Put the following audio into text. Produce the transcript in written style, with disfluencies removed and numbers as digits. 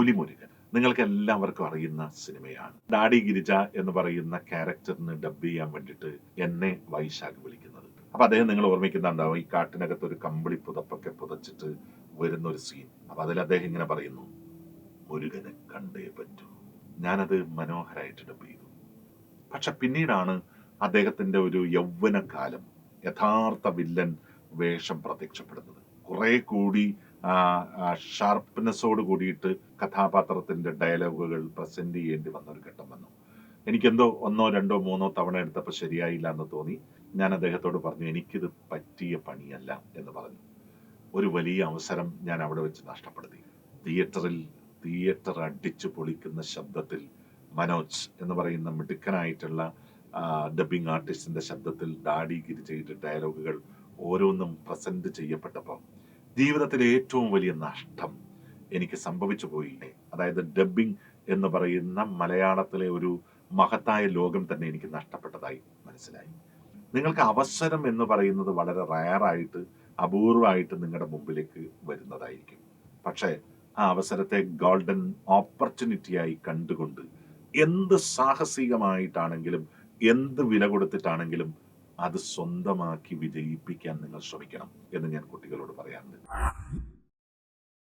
പുലിമുരുകൻ നിങ്ങൾക്ക് എല്ലാവർക്കും അറിയുന്ന സിനിമയാണ്. ഡാഡി ഗിരിജ എന്ന് പറയുന്ന ക്യാരക്ടറിന് ഡബ് ചെയ്യാൻ വേണ്ടിയിട്ട് എന്നെ വൈശാഖ് വിളിക്കുന്നത്. അപ്പൊ അദ്ദേഹം നിങ്ങൾ ഓർമ്മിക്കുന്നുണ്ടാവും, ഈ കാട്ടിനകത്ത് ഒരു കമ്പിളി പുതപ്പൊക്കെ പുതച്ചിട്ട് വരുന്ന ഒരു സീൻ. അപ്പൊ അതിൽ അദ്ദേഹം ഇങ്ങനെ പറയുന്നു, മുരുകനെ കണ്ടേ പറ്റൂ. ഞാനത് മനോഹരമായിട്ട് ഡബ് ചെയ്തു. പക്ഷെ പിന്നീടാണ് അദ്ദേഹത്തിന്റെ ഒരു യൗവനകാലം, യഥാർത്ഥ വില്ലൻ വേഷം പ്രത്യക്ഷപ്പെടുന്നത്. കുറെ കൂടി ഷാർപ്നെസ്സോട് കൂടിയിട്ട് കഥാപാത്രത്തിന്റെ ഡയലോഗുകൾ പ്രസന്റ് ചെയ്യേണ്ടി വന്ന ഒരു ഘട്ടം വന്നു. എനിക്കെന്തോ 1, 2, 3 തവണ എടുത്തപ്പോൾ ശരിയായില്ല എന്ന് തോന്നി. ഞാൻ അദ്ദേഹത്തോട് പറഞ്ഞു, എനിക്കിത് പറ്റിയ പണിയല്ല എന്ന് പറഞ്ഞു. ഒരു വലിയ അവസരം ഞാൻ അവിടെ വെച്ച് നഷ്ടപ്പെടുത്തി. തിയേറ്റർ അടിച്ചു പൊളിക്കുന്ന ശബ്ദത്തിൽ മനോജ് എന്ന് പറയുന്ന മിടുക്കനായിട്ടുള്ള ഡബിങ് ആർട്ടിസ്റ്റിന്റെ ശബ്ദത്തിൽ ഡാഡി ഗിരിജയുടെ ഡയലോഗുകൾ ഓരോന്നും പ്രസന്റ് ചെയ്യപ്പെട്ടപ്പോൾ ജീവിതത്തിലെ ഏറ്റവും വലിയ നഷ്ടം എനിക്ക് സംഭവിച്ചു പോയി. അതായത് ഡബിങ് എന്ന് പറയുന്ന മലയാളത്തിലെ ഒരു മഹത്തായ ലോകം തന്നെ എനിക്ക് നഷ്ടപ്പെട്ടതായി മനസ്സിലായി. നിങ്ങൾക്ക് അവസരം എന്ന് പറയുന്നത് വളരെ റയറായിട്ട്, അപൂർവമായിട്ട് നിങ്ങളുടെ മുമ്പിലേക്ക് വരുന്നതായിരിക്കും. പക്ഷേ ആ അവസരത്തെ ഗോൾഡൻ ഓപ്പർച്യൂണിറ്റിയായി കണ്ടുകൊണ്ട് എന്ത് സാഹസികമായിട്ടാണെങ്കിലും എന്ത് വില കൊടുത്തിട്ടാണെങ്കിലും അത് സ്വന്തമാക്കി വിജയിപ്പിക്കാൻ നിങ്ങൾ ശ്രമിക്കണം എന്ന് ഞാൻ കുട്ടികളോട് പറയാറുണ്ട്.